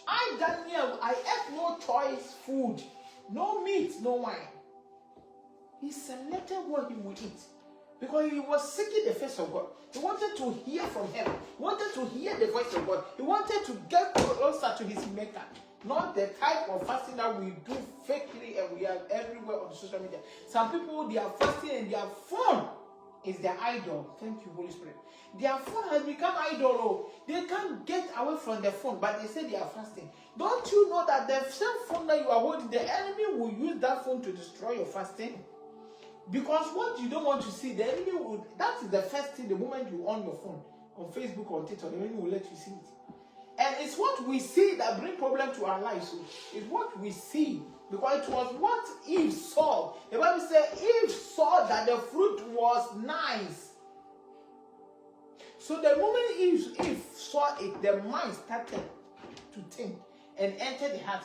I, Daniel, I ate no choice food, no meat, no wine. He selected what he would eat because he was seeking the face of God. He wanted to hear from heaven. He wanted to hear the voice of God. He wanted to get closer to his maker. Not the type of fasting that we do fakely and we are everywhere on social media. Some people, they are fasting and their phone is their idol. Thank you, Holy Spirit. Their phone has become idol. They can't get away from the phone, but they say they are fasting. Don't you know that the same phone that you are holding, the enemy will use that phone to destroy your fasting? Because what you don't want to see, the enemy will, that is the first thing, the moment you on your phone, on Facebook, on TikTok, the enemy will let you see it. And it's what we see that brings problem to our lives. So it's what we see. Because it was what Eve saw. The Bible says Eve saw that the fruit was nice. So the moment Eve saw it, the mind started to think and entered the heart.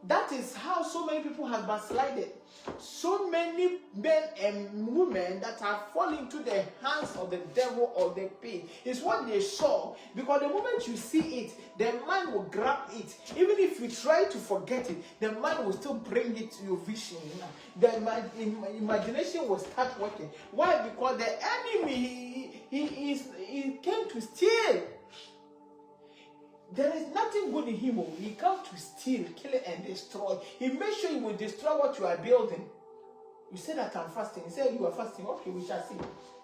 That is how so many people have backslided. So many men and women that are falling into the hands of the devil or the pain. It's what they saw. Because the moment you see it, the mind will grab it. Even if you try to forget it, the mind will still bring it to your vision. The imagination will start working. Why? Because the enemy, he came to steal. There is nothing good in him. He comes to steal, kill, and destroy. He makes sure he will destroy what you are building. You say that I'm fasting. He said you are fasting. Okay, we shall see.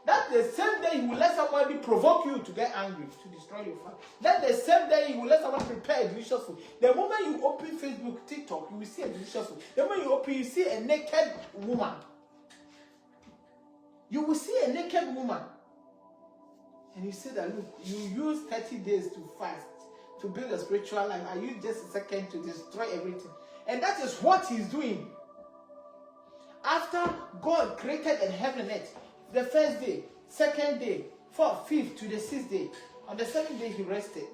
That's the same day he will let somebody provoke you to get angry, to destroy your fast. That's the same day he will let someone prepare a delicious food. The moment you open Facebook, TikTok, you will see a delicious food. The moment you open, you see a naked woman. You will see a naked woman. And you say that, look, you use 30 days to fast, to build a spiritual life. I use just a second to destroy everything. And that is what he's doing. After God created the heaven and earth, the first day, second day, fourth, fifth to the sixth day, on the seventh day he rested.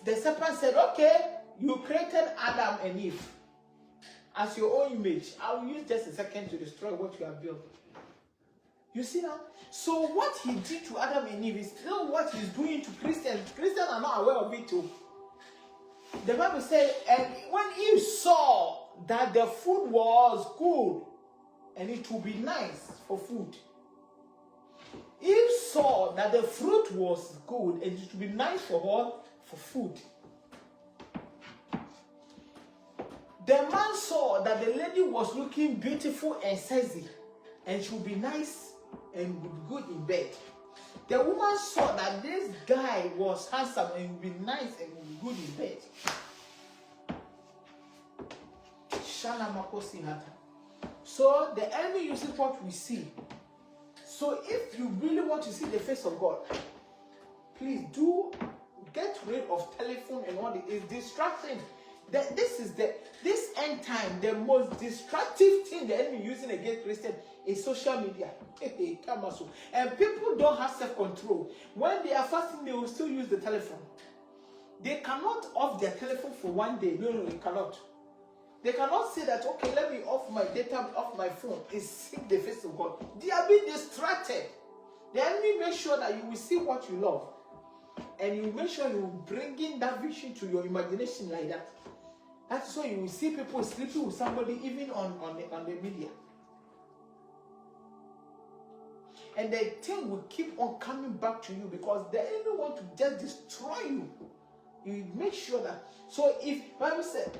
The serpent said, okay, you created Adam and Eve as your own image. I will use just a second to destroy what you have built. You see now? So what he did to Adam and Eve is still what he's doing to Christians. Christians are not aware of it too. The Bible said, and when Eve saw that the food was good and it would be nice for food, Eve saw that the fruit was good and it would be nice for what? For food. The man saw that the lady was looking beautiful and sexy and she would be nice and would be good in bed. The woman saw that this guy was handsome and would be nice and would be good in bed. So the enemy uses what we see. So if you really want to see the face of God, please do get rid of telephone and what it is distracting. This end time, the most destructive thing the enemy using against Christians is social media. And people don't have self-control. When they are fasting, they will still use the telephone. They cannot off their telephone for one day. No, they cannot. They cannot say that, okay, let me off my data, off my phone, and seek the face of God. They are being distracted. The enemy makes sure that you will see what you love. And you make sure you bring in that vision to your imagination like that. That's why you will see people sleeping with somebody even on the media. And the thing will keep on coming back to you because the enemy want to just destroy you. You make sure that. So if Bible said,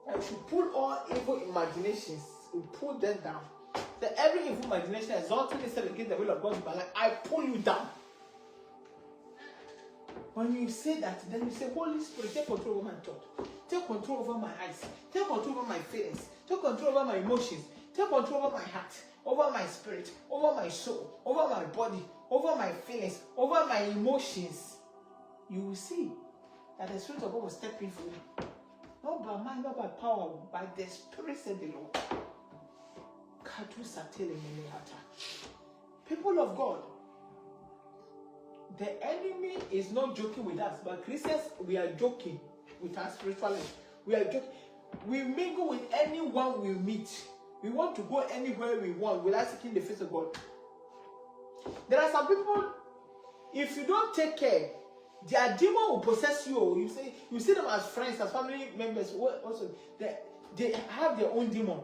I should pull all evil imaginations, we pull them down. That every evil imagination exalting itself against the will of God in my life, I pull you down. When you say that, then you say, Holy Spirit, take control over my thought. Take control over my eyes. Take control over my feelings. Take control over my emotions. Take control over my heart, over my spirit, over my soul, over my body, over my feelings, over my emotions. You will see that the Spirit of God will step in for you. Not by mind, not by power, by the Spirit, said the Lord. People of God, the enemy is not joking with us, but Christians, we are joking with our spiritual life. We are joking. We mingle with anyone we meet. We want to go anywhere we want without seeking the face of God. There are some people, if you don't take care, Their demon will possess you. You see them as friends, as family members. Also, they have their own demon.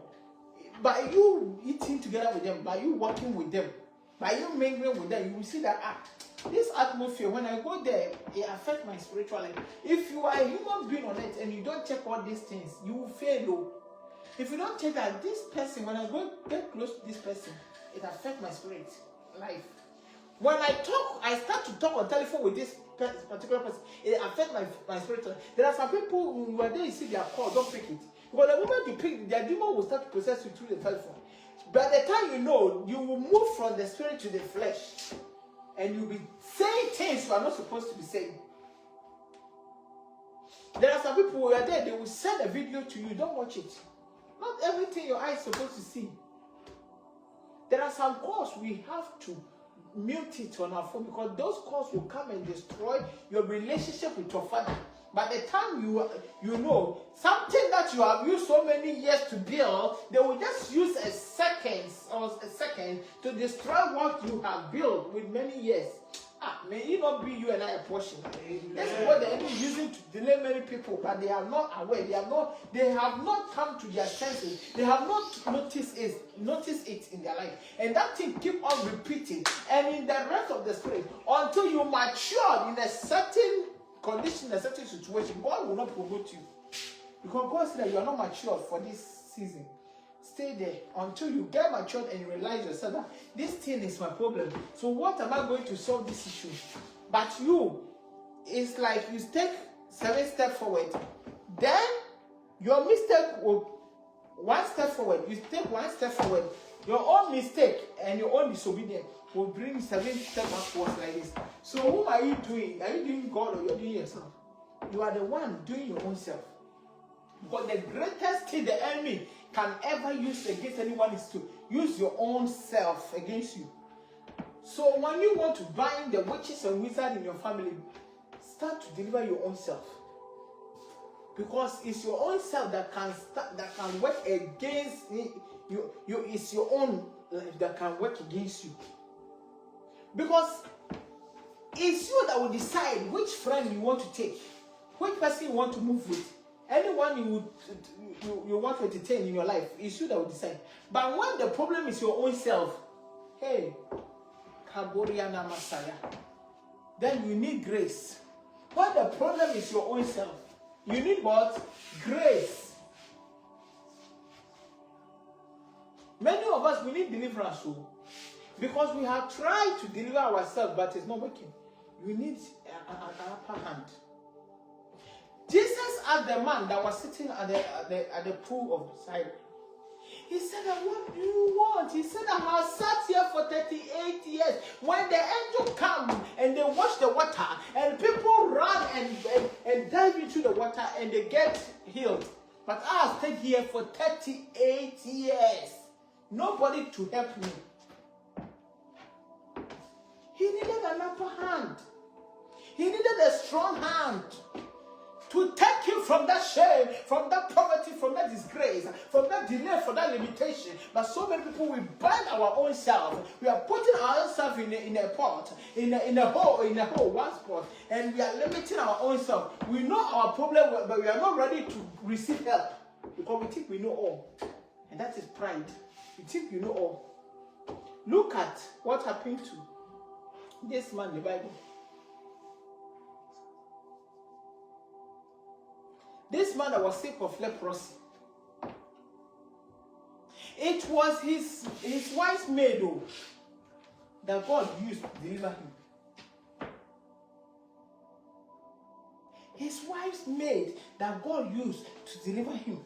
By you eating together with them, by you working with them, by you mingling with them, you will see that this atmosphere, when I go there, it affects my spiritual life. If you are a human being on it and you don't check all these things, you will fail. If you don't check that this person, when I go get close to this person, it affects my spirit life. When I start to talk on telephone with this particular person, it affects my spirit life. There are some people who, when they see their call, don't pick it. Because the moment you pick it, their demon will start to possess you through the telephone. By the time you know, you will move from the spirit to the flesh. And you'll be saying things you are not supposed to be saying. There are some people who are there, they will send a video to you, don't watch it. Not everything your eye is supposed to see. There are some calls we have to mute it on our phone because those calls will come and destroy your relationship with your father. By the time you know something that you have used so many years to build, they will just use a second to destroy what you have built with many years. May it not be you and I a portion. That's what the enemy is using to delay many people, but they are not aware. They have not come to their senses. They have not noticed it in their life. And that thing keep on repeating. And in the rest of the spirit, until you mature in a certain condition, a certain situation, God will not promote you. Because God said that you are not matured for this season. Stay there until you get matured and you realize yourself that this thing is my problem. So what am I going to solve this issue? But it's like you take 7 steps forward. Then your mistake will 1 step forward. You take 1 step forward. Your own mistake and your own disobedience will bring 7 steps backwards like this. So whom are you doing? Are you doing God or you're doing yourself? You are the one doing your own self. But the greatest thing the enemy can ever use against anyone is to use your own self against you. So when you want to bind the witches and wizards in your family, start to deliver your own self. Because it's your own self that can work against you. It's your own life that can work against you. Because it's you that will decide which friend you want to take, which person you want to move with. Anyone you want to entertain in your life, it's you that will decide. But when the problem is your own self, hey, Kaboriana Masaya, then you need grace. When the problem is your own self, you need what? Grace. Many of us, we need deliverance too. Because we have tried to deliver ourselves, but it's not working. You need an upper hand. Jesus asked the man that was sitting at the pool of Siloam. He said, what do you want? He said, I have sat here for 38 years. When the angel come and they wash the water and people run and dive into the water and they get healed. But I have stayed here for 38 years. Nobody to help me. He needed an upper hand. He needed a strong hand to take him from that shame, from that poverty, from that disgrace, from that delay, from that limitation. But so many people, we bind our own self. We are putting ourselves in a pot, in a hole, one spot, and we are limiting our own self. We know our problem, but we are not ready to receive help because we think we know all, and that is pride. We think you know all. Look at what happened to this man in the Bible. This man that was sick of leprosy. It was his wife's maid that God used to deliver him. His wife's maid that God used to deliver him.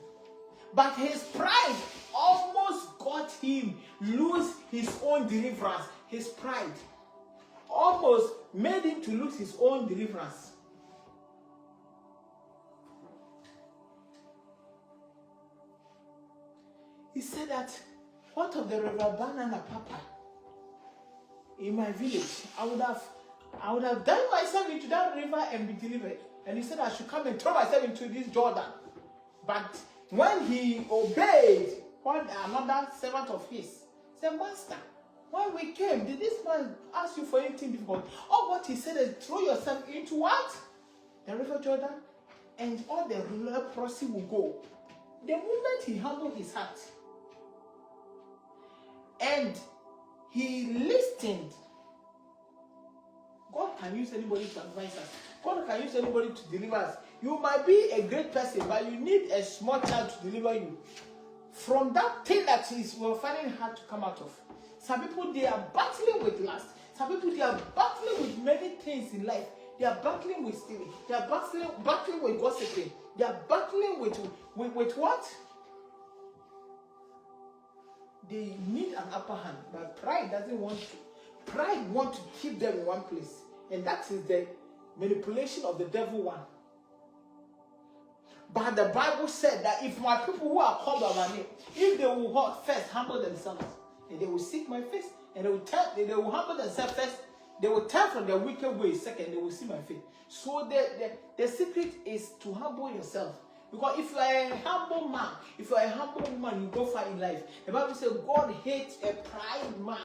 But his pride almost got him lose his own deliverance. His pride almost made him to lose his own deliverance. He said that, what of the river banana papa in my village? I would have done myself into that river and be delivered. And he said I should come and throw myself into this Jordan. But when he obeyed what another servant of his said, Master, When we came, did this man ask you for anything difficult? All what he said is throw yourself into what? The river Jordan, and all the leprosy will go. The moment he humbled his heart and he listened, God can use anybody to advise us. God can use anybody to deliver us. You might be a great person, but you need a small child to deliver you from that thing that we're finding hard to come out of. Some people, they are battling with lust. Some people, they are battling with many things in life. They are battling with stealing. They are battling with gossiping. They are battling with what? They need an upper hand, but pride doesn't want to. Pride wants to keep them in one place. And that is the manipulation of the devil one. But the Bible said that if my people who are called by my name, if they will first humble themselves, and they will seek my face, and they will humble themselves first, they will turn from their wicked ways, second, they will see my face. So the secret is to humble yourself. Because if you are a humble man, if you are a humble woman, you go far in life. The Bible says God hates a pride man.